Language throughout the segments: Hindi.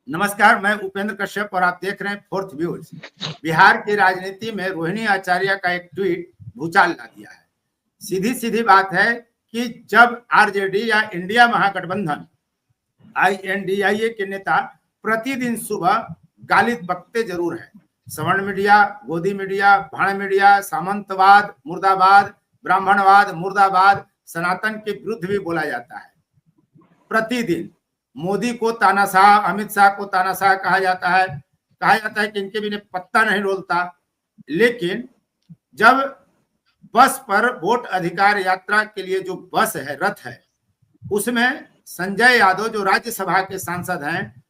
नमस्कार, मैं उपेंद्र कश्यप और आप देख रहे हैं फोर्थ व्यूज। बिहार की राजनीति में रोहिणी आचार्य का एक ट्वीट भूचाल ला दिया है। सीधी सीधी बात है कि जब आरजेडी या इंडिया महागठबंधन INDIA के नेता प्रतिदिन सुबह गाली बकते जरूर है। सवर्ण मीडिया, गोदी मीडिया, भाण मीडिया, सामंतवाद मुर्दाबाद, ब्राह्मणवाद मुर्दाबाद, सनातन के विरुद्ध भी बोला जाता है। प्रतिदिन मोदी को तानाशाह, अमित शाह को तानाशाह कहा जाता है कि इनके बिना पत्ता नहीं डोलता। लेकिन जब बस पर वोट अधिकार यात्रा के लिए जो बस है, रथ है, उसमें संजय यादव जो राज्यसभा के सांसद हैं,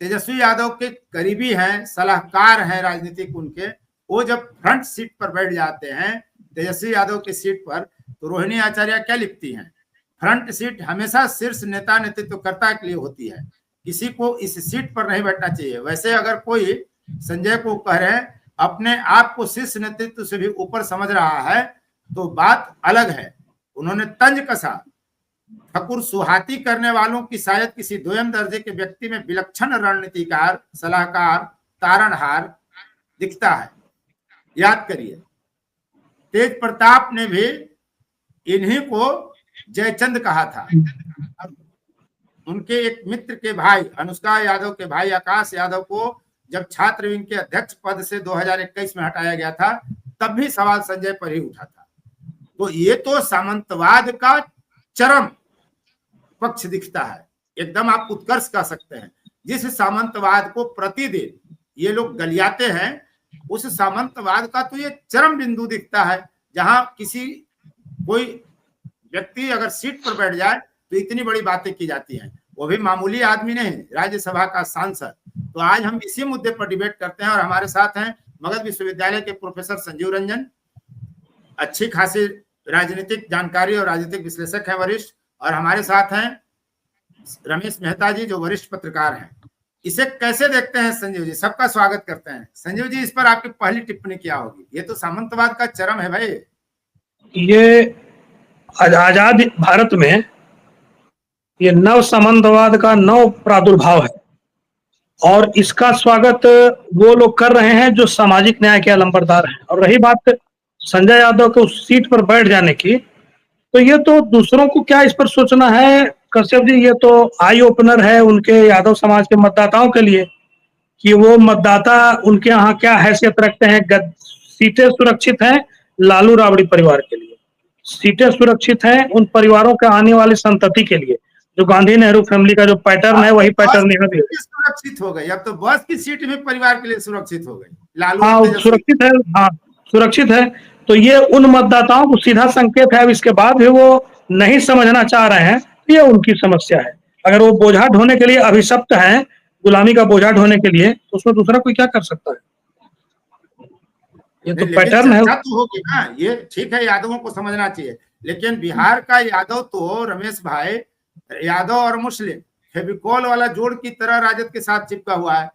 तेजस्वी यादव के करीबी हैं, सलाहकार हैं राजनीतिक उनके, वो जब फ्रंट सीट पर बैठ जाते हैं तेजस्वी यादव की सीट पर, तो रोहिणी आचार्य क्या लिखती हैं? फ्रंट सीट हमेशा शीर्ष नेता नेतृत्वकर्ता के लिए होती है, किसी को इस सीट पर नहीं बैठना चाहिए। वैसे अगर कोई संजय को कह रहे हैं अपने आप को शीर्ष नेतृत्व से भी ऊपर समझ रहा है तो बात अलग है। उन्होंने तंज कसा। ठकुर सुहाती करने वालों की शायद किसी दोयम दर्जे के व्यक्ति में विलक्षण रणनीतिकार, सलाहकार, तारणहार दिखता है। याद करिए, तेज प्रताप ने भी इन्हीं को जयचंद कहा था। उनके एक मित्र के भाई, अनुष्का यादव के भाई आकाश यादव को जब छात्र विंग के अध्यक्ष पद से 2021 में हटाया गया था, तब भी सवाल संजय पर ही उठा था। तो ये तो सामंतवाद का चरम पक्ष दिखता है। एकदम आप उत्कर्ष कह सकते हैं। जिस सामंतवाद को प्रतिदिन ये लोग गलियाते हैं, उस सामंतवाद का तो ये चरम बिंदु दिखता है, जहां किसी कोई व्यक्ति अगर सीट पर बैठ जाए तो इतनी बड़ी बातें की जाती हैं, वो भी मामूली आदमी नहीं, राज्यसभा का सांसद। तो आज हम इसी मुद्दे पर डिबेट करते हैं और हमारे साथ हैं मगध विश्वविद्यालय के प्रोफेसर संजीव रंजन, अच्छी खासी राजनीतिक जानकारी और राजनीतिक विश्लेषक हैं, वरिष्ठ। और हमारे साथ हैं रमेश मेहता जी, जो वरिष्ठ पत्रकार हैं। इसे कैसे देखते हैं संजीव जी? सबका स्वागत करते हैं। संजीव जी, इस पर आपकी पहली टिप्पणी क्या होगी? ये तो सामंतवाद का चरम है भाई। ये आजाद भारत में ये नव सामंतवाद का नव प्रादुर्भाव है और इसका स्वागत वो लोग कर रहे हैं जो सामाजिक न्याय के अलंबरदार हैं। और रही बात संजय यादव के उस सीट पर बैठ जाने की, तो ये तो दूसरों को क्या इस पर सोचना है कश्यप जी, ये तो आई ओपनर है उनके यादव समाज के मतदाताओं के लिए कि वो मतदाता उनके यहाँ क्या हैसियत रखते हैं। सीटें सुरक्षित हैं लालू राबड़ी परिवार के लिए, सीटें सुरक्षित हैं उन परिवारों के आने वाली संतति के लिए। जो गांधी नेहरू फैमिली का जो पैटर्न है वही पैटर्न यहाँ भी सुरक्षित हो गई। अब तो बस की सीट भी परिवार के लिए सुरक्षित हो गई। लालू सुरक्षित है, हाँ सुरक्षित है। तो ये उन मतदाताओं को सीधा संकेत है। अब इसके बाद भी वो नहीं समझना चाह रहे हैं, ये उनकी समस्या है। अगर वो बोझा ढोने के लिए अभिशप्त है, गुलामी का बोझा ढोने के लिए, तो उसमें दूसरा कोई क्या कर सकता है? ये तो पैटर्न है। तो होगी ना, ये ठीक है, यादवों को समझना चाहिए। लेकिन बिहार का यादव तो रमेश भाई, यादव और मुस्लिम फेविकोल वाला जोड़ की तरह राजद के साथ चिपका हुआ है।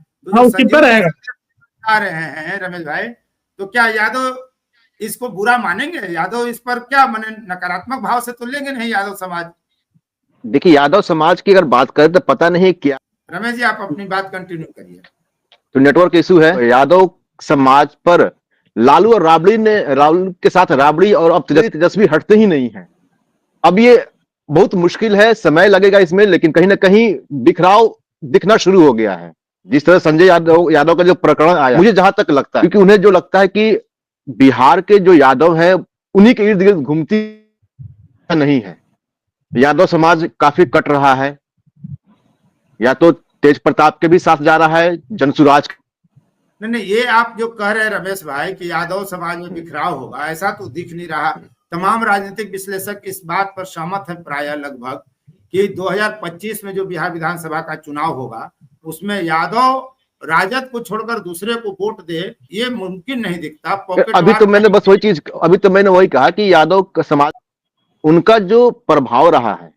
आ रहे हैं रमेश भाई, तो क्या यादव इसको बुरा मानेंगे? यादव इस पर क्या माने, नकारात्मक भाव से तो लेंगे नहीं यादव समाज। देखिए, यादव समाज की अगर बात करें तो पता नहीं क्या। रमेश जी, आप अपनी बात कंटिन्यू करिए। तो नेटवर्क इशू है। यादव समाज पर लालू और राबड़ी के साथ राबड़ी और अब तेजस्वी हटते ही नहीं है। अब ये बहुत मुश्किल है, समय लगेगा इसमें, लेकिन कहीं ना कहीं बिखराव दिखना शुरू हो गया है। जिस तरह संजय यादव का जो प्रकरण आया, मुझे जहां तक लगता है, क्योंकि उन्हें जो लगता है कि बिहार के जो यादव है उन्हीं के इर्द गिर्द घूमती नहीं है। यादव समाज काफी कट रहा है, या तो तेज प्रताप के भी साथ जा रहा है, जनसुराज। नहीं, ये आप जो कह रहे हैं रमेश भाई कि यादव समाज में बिखराव होगा, ऐसा तो दिख नहीं रहा। तमाम राजनीतिक विश्लेषक इस बात पर सहमत है प्राय लगभग कि 2025 में जो बिहार विधानसभा का चुनाव होगा उसमें यादव राजद को छोड़कर दूसरे को वोट दे, ये मुमकिन नहीं दिखता। अभी तो मैंने वही कहा कि यादव का समाज, उनका जो प्रभाव रहा है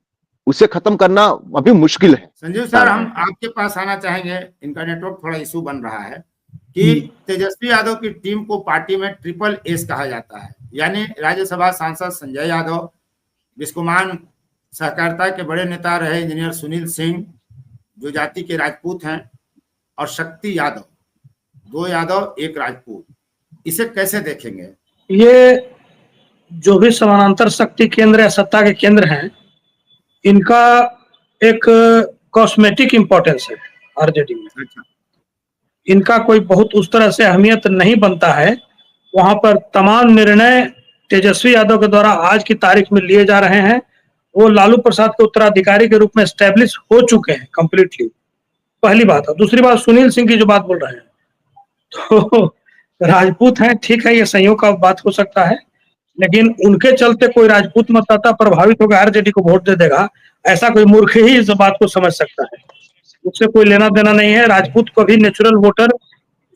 उसे खत्म करना अभी मुश्किल है। संजीव सर, हम आपके पास आना चाहेंगे। इनका नेटवर्क थोड़ा इशू बन रहा है कि तेजस्वी यादव की टीम को पार्टी में ट्रिपल एस कहा जाता है, यानी राज्यसभा सांसद संजय यादव, बिस्कोमान सहकारिता के बड़े नेता रहे इंजीनियर सुनील सिंह, जो जाति के राजपूत हैं, और शक्ति यादव, 2 यादव 1 राजपूत, इसे कैसे देखेंगे? ये जो भी समानांतर शक्ति केंद्र या सत्ता के केंद्र हैं, इनका एक कॉस्मेटिक इंपॉर्टेंस है आरजेडी में। अच्छा, इनका कोई बहुत उस तरह से अहमियत नहीं बनता है। वहां पर तमाम निर्णय तेजस्वी यादव के द्वारा आज की तारीख में लिए जा रहे हैं। वो लालू प्रसाद के उत्तराधिकारी के रूप में एस्टेब्लिश हो चुके हैं कंप्लीटली, पहली बात है। दूसरी बात, सुनील सिंह की जो बात बोल रहे हैं, तो राजपूत हैं, ठीक है, ये संयोग का बात हो सकता है, लेकिन उनके चलते कोई राजपूत मतदाता प्रभावित होकर आरजेडी को वोट दे देगा, ऐसा कोई मूर्ख ही इस बात को समझ सकता है। उससे कोई लेना देना नहीं है। राजपूत को भी नेचुरल वोटर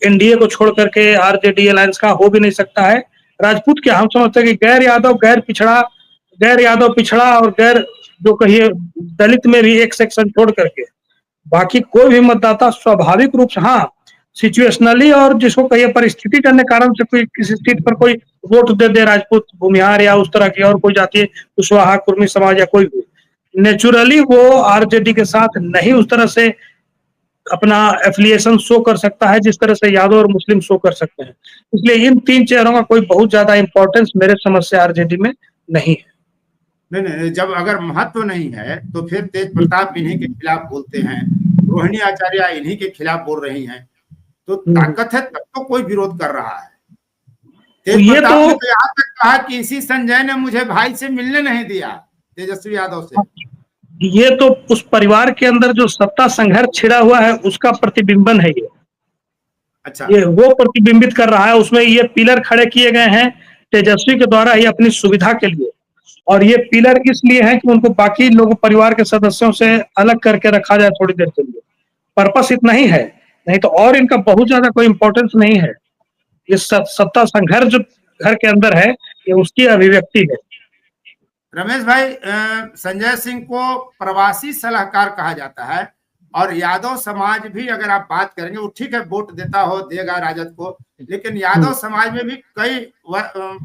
एनडीए को छोड़ करके आरजेडी अलायंस का हो भी नहीं सकता है। राजपूत क्या, हम समझते हैं कि गैर यादव, गैर यादव पिछड़ा और गैर जो कहिए दलित में भी एक सेक्शन छोड़ करके बाकी कोई भी मतदाता स्वाभाविक रूप से, हाँ सिचुएशनली और जिसको कहिए परिस्थिति के अन्य कारण से कोई किसी सीट पर कोई वोट दे दे, राजपूत, भूमिहार या उस तरह की और कोई जाति, कुशवाहा, कुर्मी समाज या कोई भी, नेचुरली वो आरजेडी के साथ नहीं उस तरह से अपना एफिलिएशन शो कर सकता है जिस तरह से यादव और मुस्लिम शो कर सकते हैं। इसलिए इन 3 चेहरों का कोई बहुत ज्यादा इंपॉर्टेंस मेरे समझ से आरजेडी में नहीं है। नहीं, जब अगर महत्व नहीं है तो फिर तेज प्रताप इन्हीं के खिलाफ बोलते हैं, रोहिणी आचार्य इन्हीं के खिलाफ बोल रही हैं, तो ताकत है तब तो कोई विरोध कर रहा है। तेज प्रताप ने तो यहाँ तक कहा कि इसी संजय ने मुझे भाई से मिलने नहीं दिया, तेजस्वी यादव से। ये तो उस परिवार के अंदर जो सत्ता संघर्ष छिड़ा हुआ है उसका प्रतिबिंबन है ये। अच्छा, ये वो प्रतिबिंबित कर रहा है। उसमें ये पिलर खड़े किए गए हैं तेजस्वी के द्वारा ही अपनी सुविधा के लिए, और ये पिलर इसलिए है कि उनको बाकी लोग परिवार के सदस्यों से अलग करके रखा जाए थोड़ी देर के लिए। पर्पस इतना ही है, नहीं तो और इनका बहुत ज्यादा कोई इंपॉर्टेंस नहीं है। ये सत्ता संघर्ष जो घर के अंदर है ये उसकी अभिव्यक्ति है। रमेश भाई, संजय सिंह को प्रवासी सलाहकार कहा जाता है, और यादव समाज भी अगर आप बात करेंगे, वो ठीक है वोट देता हो, देगा राजद को, लेकिन यादव समाज में भी कई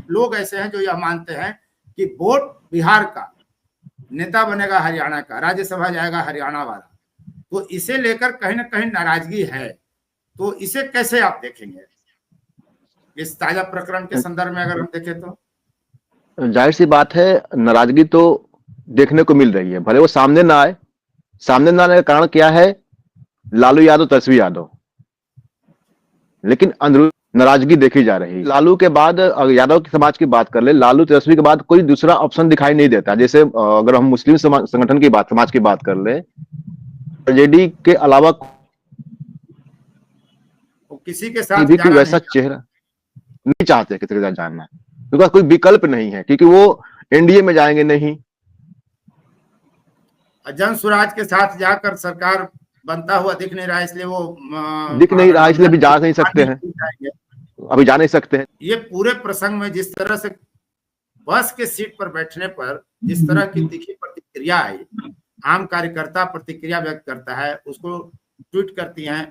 लोग ऐसे हैं जो यह मानते हैं कि वोट बिहार का नेता बनेगा, हरियाणा का राज्यसभा जाएगा हरियाणा वाला, तो इसे लेकर कहीं ना कहीं नाराजगी है। तो इसे कैसे आप देखेंगे इस ताजा प्रकरण के संदर्भ में अगर हम देखें तो? जाहिर सी बात है, नाराजगी तो देखने को मिल रही है, भले वो सामने ना आए। सामने ना आने का कारण क्या है? लालू यादव, तेजस्वी यादव, लेकिन अंदरूनी नाराजगी देखी जा रही है। लालू के बाद अगर यादव की समाज की बात कर ले, लालू तेजस्वी के बाद कोई दूसरा ऑप्शन दिखाई नहीं देता। जैसे अगर हम मुस्लिम संगठन की बात, समाज की बात कर ले, आरजेडी के अलावा किसी के साथ भी कोई वैसा चेहरा नहीं चाहते किसी के साथ जानना, क्योंकि कोई विकल्प नहीं है, क्योंकि वो एनडीए में जाएंगे नहीं। जन स्वराज के साथ जाकर सरकार बनता हुआ दिख नहीं रहा, इसलिए वो दिख नहीं रहा, इसलिए भी जा नहीं सकते हैं, अभी जा नहीं सकते हैं। ये पूरे प्रसंग में जिस तरह से बस के सीट पर बैठने पर जिस तरह की तीखी प्रतिक्रिया आई, आम कार्यकर्ता प्रतिक्रिया व्यक्त करता है, उसको ट्वीट करती हैं,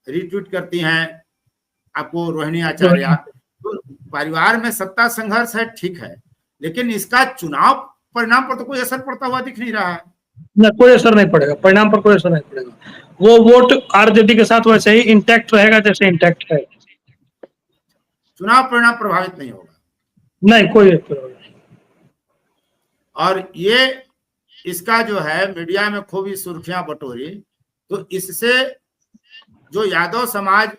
रीट्वीट करती हैं आपको रोहिणी आचार्य। तो परिवार में सत्ता संघर्ष है, ठीक है, लेकिन इसका चुनाव परिणाम पर तो कोई असर पड़ता हुआ दिख नहीं रहा है। ना, कोई असर नहीं पड़ेगा, परिणाम पर कोई असर नहीं पड़ेगा। वो वोट आरजेडी के साथ वैसे ही इंटैक्ट रहेगा जैसे इंटैक्ट है। चुनाव परिणाम प्रभावित नहीं होगा, नहीं कोई। और ये इसका जो है मीडिया में खूब सुर्खियां बटोरी, तो इससे जो यादव समाज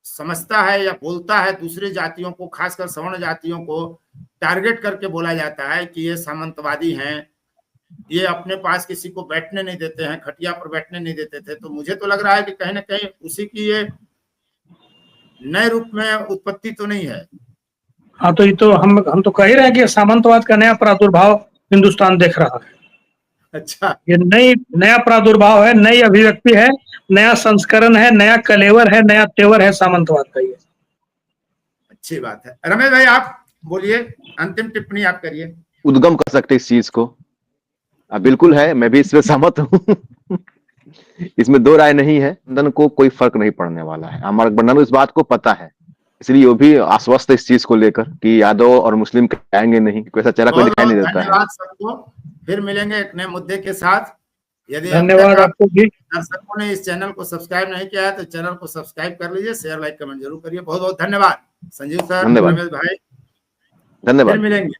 समझता है या बोलता है दूसरे जातियों को, खासकर सवर्ण जातियों को टारगेट करके बोला जाता है कि ये सामंतवादी हैं, ये अपने पास किसी को बैठने नहीं देते हैं, खटिया पर बैठने नहीं देते थे। तो मुझे तो लग रहा है कि कहीं ना कहीं उसी की ये नए रूप में उत्पत्ति तो नहीं है। हाँ, तो ये तो हम तो कह ही रहे हैं कि सामंतवाद का नया प्रादुर्भाव हिंदुस्तान देख रहा है। अच्छा, ये नया प्रादुर्भाव है, नई अभिव्यक्ति है, नया संस्करण है, नया कलेवर है, नया तेवर है सामंतवाद का। ये अच्छी बात है। रमेश भाई आप बोलिए, अंतिम टिप्पणी आप करिए। उद्गम कर सकते इस चीज को? बिल्कुल है, मैं भी इसमें सहमत हूँ। इसमें दो राय नहीं है। गठबंधन को कोई फर्क नहीं पड़ने वाला है, हमारा गठबंधन को इस बात को पता है, इसलिए वो भी आश्वस्त है इस चीज को लेकर कि यादव और मुस्लिम आएंगे नहीं, कोई ऐसा चेहरा कोई दिखाई नहीं देता है। धन्यवाद सबको, फिर मिलेंगे एक नए मुद्दे के साथ। यदि धन्यवाद आपको भी। दर्शकों ने इस चैनल को सब्सक्राइब नहीं किया है तो चैनल को सब्सक्राइब कर लीजिए, शेयर लाइक कमेंट जरूर करिए। बहुत बहुत धन्यवाद संजीव सर, धन्यवाद रमेश भाई, धन्यवाद। फिर मिलेंगे।